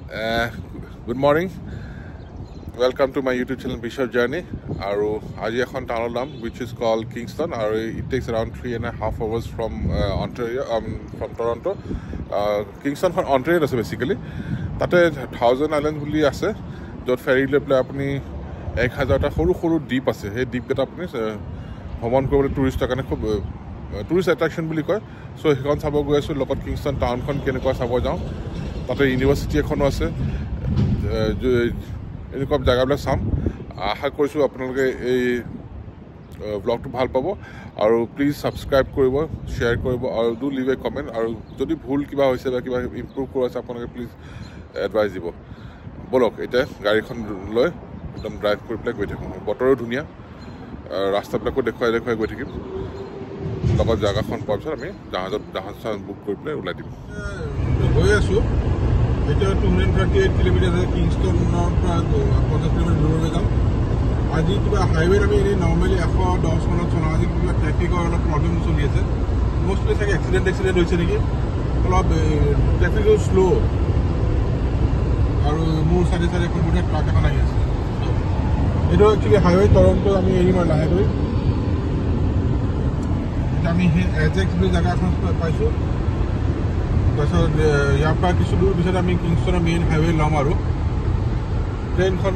Good morning. Welcome to my YouTube channel Bishop Journey. Aru aji ekhon town naam which is called Kingston. Aru it takes around 3.5 hours from Ontario, from Toronto. Kingston from Ontario ase basically. Tate 1000 Islands buli ase. Jot ferry le play apni 1000 ta horu deep ase. He deep geta apni ভ্ৰমণ কৰিবলৈ টুৰিষ্টৰ কাৰণে খুব tourist attraction বুলি কয় চ' সেইখন চাব গৈ আছোঁ লগত কিংষ্টন টাউনখন কেনেকুৱা চাব যাওঁ তাতে ইউনিভাৰ্চিটি এখনো আছে এনেকুৱা জেগাবিলাক চাম আশা কৰিছোঁ আপোনালোকে এই ব্লগটো ভাল পাব আৰু প্লিজ ছাবস্ক্ৰাইব কৰিব শ্বেয়াৰ কৰিব আৰু ডু লিভ এ কমেণ্ট আৰু যদি ভুল কিবা হৈছে বা কিবা ইম্প্ৰুভ কৰা আছে আপোনালোকে প্লিজ এডভাইচ দিব বলক এতিয়া গাড়ীখন লৈ একদম ড্ৰাইভ কৰি পেলাই গৈ থাকোঁ বতৰো ধুনীয়া ৰাস্তাবিলাকো দেখুৱাই গৈ থাকিম লগত জেগাখন পোৱাৰ পিছত আমি জাহাজ বুক কৰি পেলাই ওলাই দিম গৈ আছোঁ এতিয়া 238 কিলোমিটাৰ আছে কিংষ্টনৰ পৰা 50 কিলোমিটাৰ দূৰলৈ যাম আজি কিবা হাইৱেত আমি এনেই নৰ্মেলি 110 মানত চলাওঁ আজি কিবা ট্ৰেফিকৰ অলপ প্ৰব্লেম চলি আছে মষ্টলি চাগে এক্সিডেণ্ট হৈছে নেকি অলপ ট্ৰেফিকো শ্ল' আৰু মোৰ চাইডে এখন গোটেই ট্ৰাক এখন আহি আছে এইটো একচুৱেলি হাইৱে টৰণ্টো আমি এৰিম আৰু লাহেকৈ এতিয়া আমি সেই এজেক্স বুলি জেগা এখন পাইছোঁ তাৰপিছত ইয়াৰ পৰা কিছু দূৰ পিছত আমি কিংষ্টনৰ মেইন হাইৱে ল'ম আৰু ট্ৰেইনখন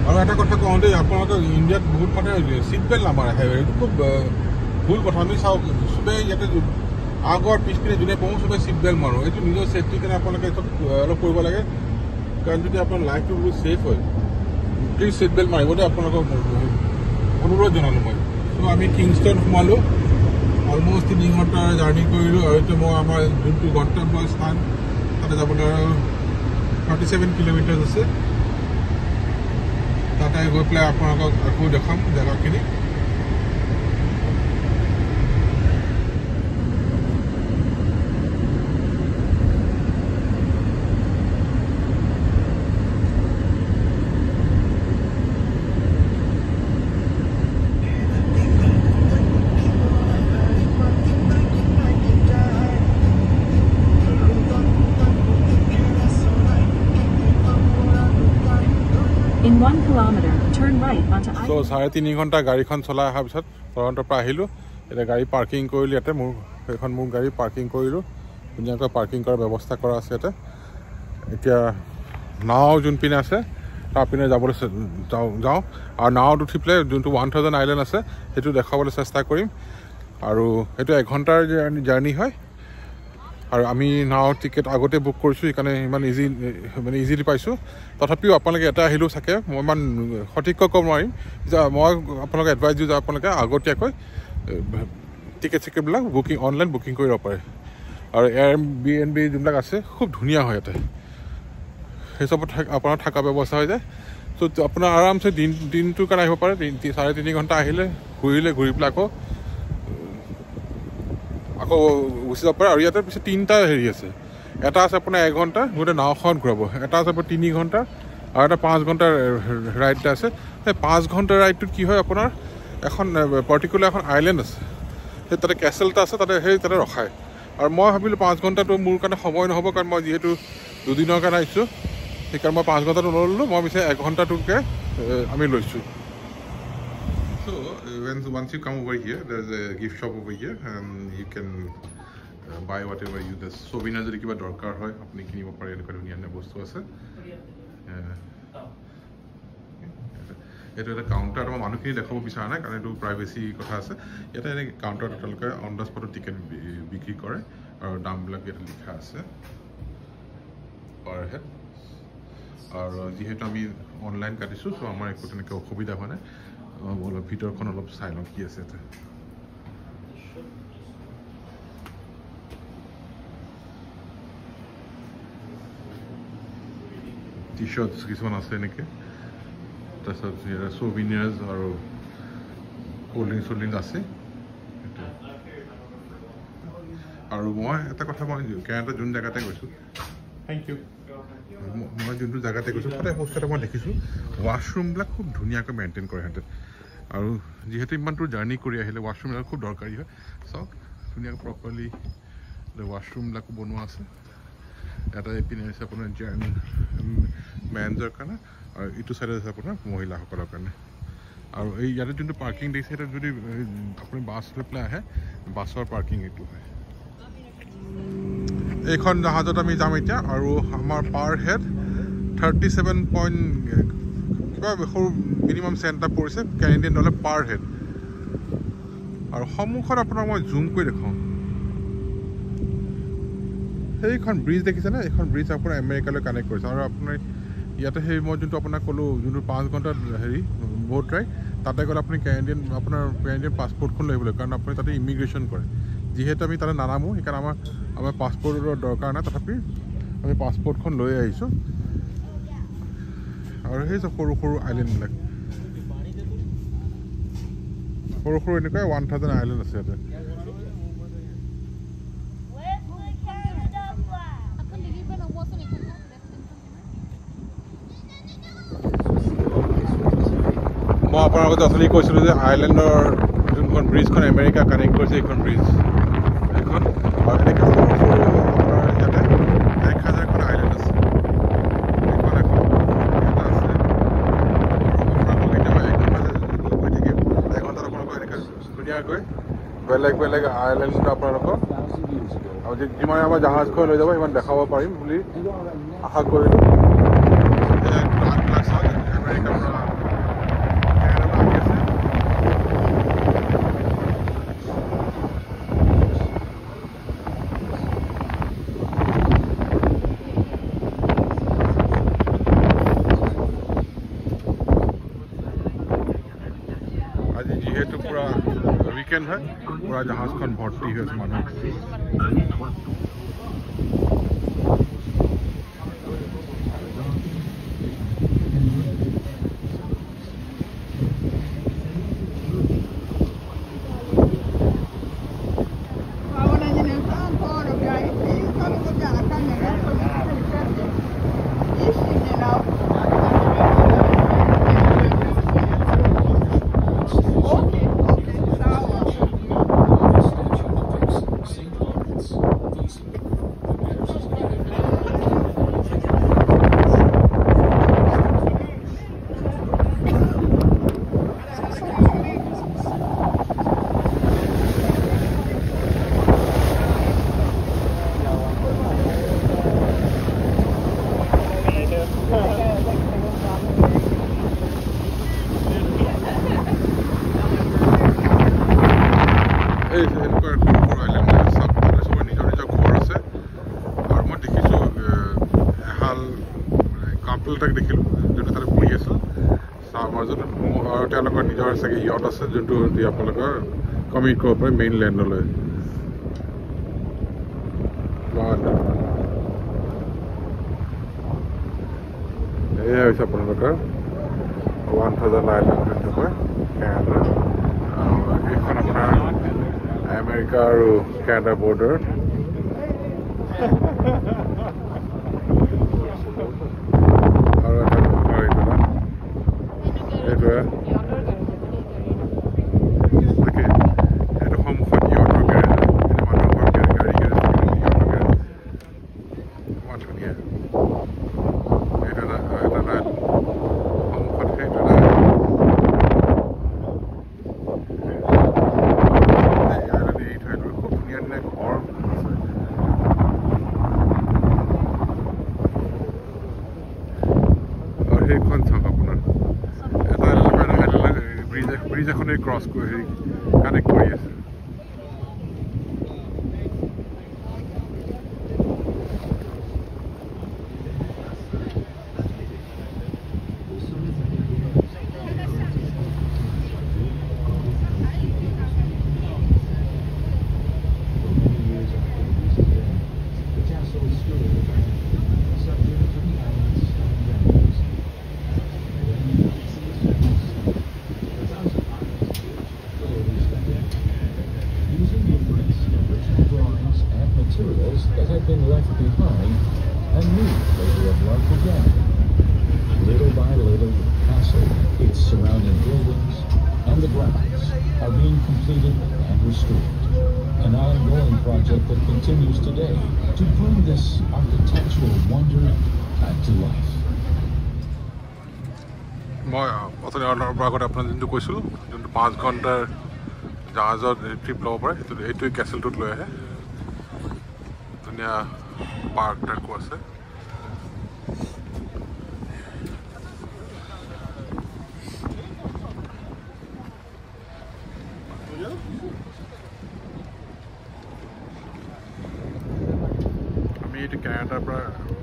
আৰু এটা কথা কওঁ দেই আপোনালোকে ইণ্ডিয়াত বহুত মানে ছিট বেল্ট নামাৰে হাইৱে এইটো খুব ভুল কথা আমি চাওক চবেই ইয়াতে আগৰ পিছপিনে যোনে পাওঁ চবেই ছিট বেল্ট মাৰোঁ এইটো নিজৰ ছেফটিৰ কাৰণে আপোনালোকে এইটো অলপ কৰিব লাগে কাৰণ যদি আপোনাৰ লাইফটো বহুত ছেফ হয় প্লিজ ছিট বেল্ট মাৰিব দেই আপোনালোকক অনুৰোধ জনালোঁ মই চ' আমি কিংষ্টন সোমালোঁ অলমষ্ট 3 ঘণ্টাৰ জাৰ্ণি কৰিলোঁ আৰু এতিয়া মই আমাৰ যোনটো গন্তব্য স্থান তাতে যাবলৈ 37 কিলোমিটাৰ আছে তাতে গৈ পেলাই আপোনালোকক আকৌ দেখাম জেগাখিনি In 1 kilometer, turn right onto So 3.5 ঘণ্টা গাড়ীখন চলাই অহাৰ পিছত টৰণ্টৰ পৰা আহিলোঁ এতিয়া গাড়ী পাৰ্কিং কৰিলোঁ ইয়াতে মোৰ গাড়ী পাৰ্কিং কৰিলোঁ ধুনীয়াকৈ পাৰ্কিং কৰাৰ ব্যৱস্থা কৰা আছে ইয়াতে এতিয়া নাও যোনপিনে আছে তাৰপিনে যাবলৈ যাওঁ আৰু নাৱত উঠি পেলাই যোনটো 1000 আইলেণ্ড আছে সেইটো দেখাবলৈ চেষ্টা কৰিম আৰু সেইটো 1 ঘণ্টাৰ জাৰ্ণি হয় আৰু আমি নাৱৰ টিকেট আগতে বুক কৰিছোঁ সেইকাৰণে ইমান ইজিলি পাইছোঁ তথাপিও আপোনালোকে এটা আহিলেও চাগে মই ইমান সঠিককৈ ক'ব নোৱাৰিম যে মই আপোনালোকে এডভাইচ দিওঁ যে আপোনালোকে আগতীয়াকৈ টিকেটবিলাক অনলাইন বুকিং কৰি ল'ব পাৰে আৰু Airbnb যোনবিলাক আছে খুব ধুনীয়া হয় ইয়াতে সেইচবত আপোনাৰ থকা ব্যৱস্থা হৈ যায় ত' আপোনাৰ আৰামছে দিনটোৰ কাৰণে আহিব পাৰে 3.5 ঘণ্টা আহিলে ঘূৰি পেলাই আকৌ গুচি যাব পাৰে আৰু ইয়াতে পিছত 3টা হেৰি আছে এটা আছে আপোনাৰ 1 ঘণ্টা গোটেই নাওখন ঘূৰাব এটা আছে আপোনাৰ 3 ঘণ্টা আৰু এটা 5 ঘণ্টাৰ ৰাইড এটা আছে সেই 5 ঘণ্টাৰ ৰাইডটোত কি হয় আপোনাৰ এখন পাৰ্টিকুলাৰ এখন আইলেণ্ড আছে সেই তাতে কেচেল এটা আছে তাতে ৰখায় আৰু মই ভাবিলোঁ 5 ঘণ্টাটো মোৰ কাৰণে সময় নহ'ব কাৰণ মই যিহেতু 2 দিনৰ কাৰণে আহিছোঁ সেইকাৰণে মই 5 ঘণ্টাটো নল'লোঁ মই পিছে 1 ঘণ্টাটোকে আমি লৈছোঁ So once you come over here, there's a gift shop over here, and you can buy whatever you the souvenir jodi kiba dorkar hoy apni kinibo pare enka dhuniya bostu ase eto eta counter ma manu kini dekhabo bisara na karon etu privacy kotha ase eta ene counter totalke on the spot ticket bikri kore aru dam bilak eta likha ase per head aru jehetu ami online katisu so amar ekko teneke okhobida hoy na অলপ ভিতৰখন অলপ চাই লওঁ কি আছে এটা টি-শাৰ্টছ কিছুমান আছে এনেকৈ তাৰপিছত ছ'ভিনিয়াৰ্ছ আৰু ক'ল্ড ড্ৰিংকছ আছে আৰু মই এটা কথা মই কেনেটা যোন জেগাতে গৈছোঁ থেংক ইউ মই যোনটো জেগাতে গৈছোঁ তাতে বস্তু এটা মই দেখিছোঁ ৱাশ্বৰুমবিলাক খুব ধুনীয়াকৈ মেইনটেইন কৰে সিহঁতে আৰু যেহেতু ইমান দূৰ জাৰ্ণি কৰি আহিলে ৱাশৰুমবিলাক খুব দৰকাৰী হয় চাওক ধুনীয়াকৈ প্ৰপাৰলি ৱাশৰুমবিলাকো বনোৱা আছে এটা এইপিনে আছে আপোনাৰ মেনজৰ কাৰণে আৰু ইটো চাইডে আছে আপোনাৰ মহিলাসকলৰ কাৰণে আৰু এই ইয়াতে যোনটো পাৰ্কিং দিছে সেইটো যদি আপুনি বাছ লৈ পেলাই আহে বাছৰ পাৰ্কিং এইটো হয় এইখন জাহাজত আমি যাম এতিয়া আৰু আমাৰ পাৰ হেড 37 কিবা সৰু মিনিমাম চেণ্ট এটা পৰিছে কেনেডিয়ান ডলাৰ পাৰ হেড আৰু সন্মুখত আপোনাক মই জুম কৰি দেখাওঁ সেইখন ব্ৰিজ দেখিছেনে এইখন ব্ৰিজ আপোনাৰ আমেৰিকালৈ কানেক্ট কৰিছে আৰু আপোনাৰ ইয়াতে সেই মই যোনটো আপোনাক ক'লোঁ যোনটো 5 ঘণ্টাত হেৰি ব'ট ৰাইড তাতে গ'লে আপুনি কেনেডিয়ান পাছপৰ্টখন লৈ আহিব লাগিব কাৰণ আপুনি তাতে ইমিগ্ৰেশ্যন কৰে যিহেতু আমি তাতে নানামো সেইকাৰণে আমাৰ পাছপৰ্টৰ দৰকাৰ নাই তথাপি আমি পাছপৰ্টখন লৈ আহিছোঁ আৰু সেই চব সৰু সৰু আইলেণ্ডবিলাক সৰু সৰু এনেকুৱা 1000 আইলেণ্ড আছে ইয়াতে মই আপোনাৰ আগতে অথনি কৈছিলোঁ যে আইলেণ্ডৰ যোনখন ব্ৰিজখন আমেৰিকা কানেক্ট কৰিছে এইখন ব্ৰিজ এইখন আৰু এনেকৈ সৰু সৰু আপোনাৰ ইয়াতে 1000খন আইলেণ্ড আছে এইখন এখন এটা আছে আপোনালোকক কেতিয়াবা 1 ঘণ্টা গৈ থাকিম 1 ঘণ্টাত আপোনালোকক এনেকৈ ধুনীয়াকৈ বেলেগ আইলেণ্ড আপোনালোকৰ আৰু যিমান আমাৰ জাহাজখন লৈ যাব সিমান দেখাব পাৰিম বুলি আশা কৰিলোঁ আমেৰিকাৰ পৰা যিহেতু পুৰা উইকেণ্ড হয় পুৰা জাহাজখন ভৰ্তি হৈছে মানুহ কাপলটাক দেখিলোঁ যোনটো তাতে বহি আছিল চাহ মাজত আৰু তেওঁলোকৰ নিজৰ চাগে ইয়ট আছে যোনটো আপোনালোকৰ কমিট কৰিব পাৰে মেইন লেণ্ডলৈ এয়াই হৈছে আপোনালোকৰ 1000 আইলেণ্ড যোনটো কয় কেনাডা এইখন আপোনাৰ আমেৰিকা আৰু কেনাডা বৰ্ডাৰ ব্ৰিজ এখনে ক্ৰছ কৰি কানেক্ট কৰি আছে that had been left behind and moved later of life again. Little by little, the castle, its surrounding buildings, and the grounds are being completed and restored. An ongoing project that continues today to bring this architectural wonder back to life. মই অথনি অলপ আগতে আপোনাক যোনটো কৈছিলোঁ যোনটো 5 ঘণ্টাৰ জাহাজত ট্ৰিপ ল'ব পাৰে এইটোৱে কেচেলটোত লৈ আহে ধুনীয়া পাৰ্ক টাইপো আছে আমি এইটো কেনাডাৰ পৰা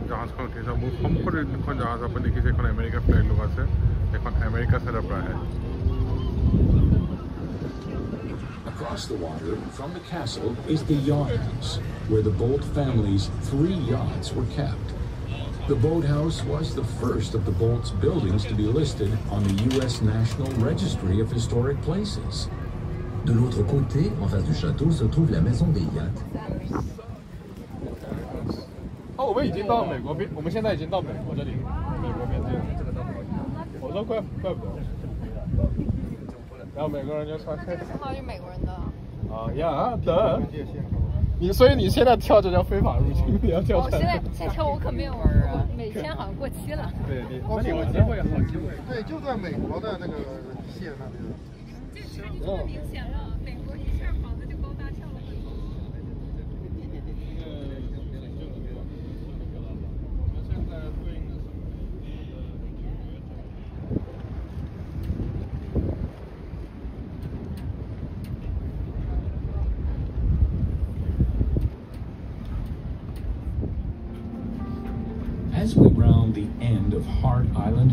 জাহাজখন উঠিছোঁ মোৰ সম্পূৰ্ণ দুখন জাহাজ আপুনি দেখিছে এখন আমেৰিকা ফ্লেগ লগা আছে এখন আমেৰিকা চাইডৰ পৰা আহে Across the water from the castle is the yacht house, where the Bolt family's 3 yachts were kept. The boathouse was the first of the Bolt's buildings to be listed on the U.S. National Registry of Historic Places. De l'autre côté, en face du château, se trouve la maison des yachts. 我们已经到美国边，我们现在已经到美国这里，美国边境。我说怪不得。然后美国人就说：“好像是美国人的。”啊呀的，所以你现在跳这叫非法入侵，你要跳。我现在跳我可没有美签好像过期了。对，那你有机会，好机会。对，就在美国的那个线那边。这差距这么明显了，美国一下房子就高大上了很多。As we round the end of Hart Island,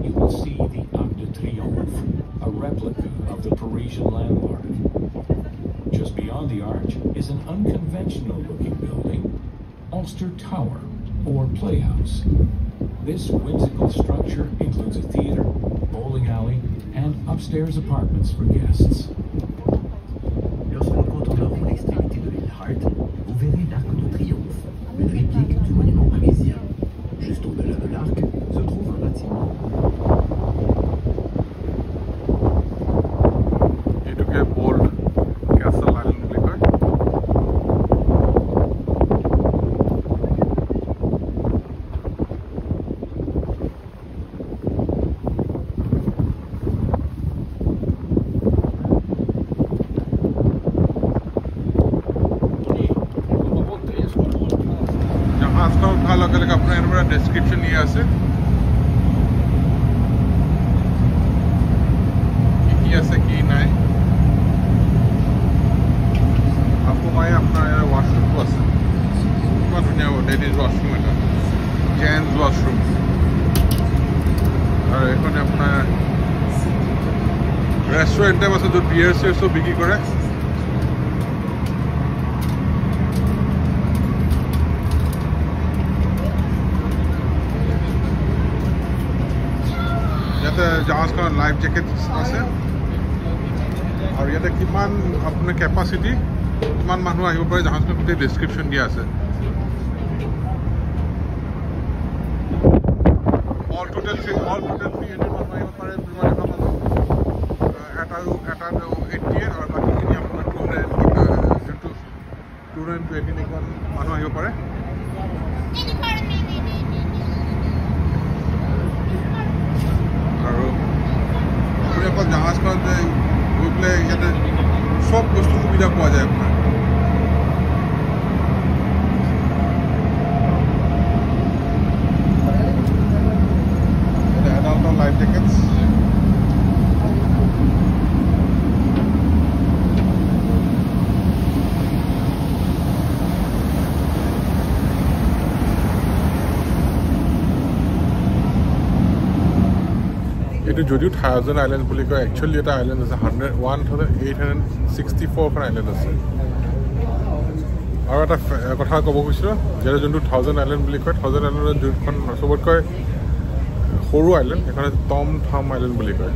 you will see the Arc de Triomphe, a replica of the Parisian landmark. Just beyond the arch is an unconventional-looking building, Ulster Tower, or Playhouse. This whimsical structure includes a theater, bowling alley, and upstairs apartments for guests. Lorsqu'on contournera l'extrémité de l'île Hart, vous verrez l'Arc de Triomphe, une réplique du monument parisien. Juste au-delà de l'arc se trouve un bâtiment. এটুকে Boldt Castle Island বুলি কয় জাহাজখন উঠাৰ লগে লগে আপোনাৰ এনেকুৱা description দিয়া আছে কি আছে কি নাই আকৌ মই আপোনাৰ ইয়াৰ ৱাশৰুমটো আছে ইমান ধুনীয়া লেডিজ ৱাশৰুম এটা জেন্টছ ৱাশৰুম আৰু এইখনে আপোনাৰ ৰেষ্টুৰেণ্ট টাইপ আছে য'ত বিয়েৰ চিয়েৰ চব বিক্ৰী কৰে জাহাজখনত লাইফ জেকেট আছে আৰু ইয়াতে কিমান আপোনাৰ কেপাচিটি কিমান মানুহ আহিব পাৰে জাহাজখনত গোটেই ডেছক্ৰিপশ্যন দিয়া আছে অল টোটেল 300 মানুহ আহিব পাৰে এটা 80 আৰু বাকীখিনি আপোনাৰ 220 মানুহ আহিব পাৰে আৰু আপুনি অকল জাহাজখনত গৈ পেলাই ইয়াতে চব বস্তু সুবিধা পোৱা যায় আপোনাৰ এডাল্টৰ লাইফ জেকেটছ এইটো যদিও থাউজেণ্ড আইলেণ্ড বুলি কয় একচুৱেলি এটা আইলেণ্ড আছে 1864খন আইলেণ্ড আছে আৰু এটা কথা ক'ব খুজিছিলোঁ যে যোনটো থাউজেণ্ড আইলেণ্ড বুলি কয় থাউজেণ্ড আইলেণ্ডৰ যোনখন চবতকৈ সৰু আইলেণ্ড সেইখন টম থাম আইলেণ্ড বুলি কয়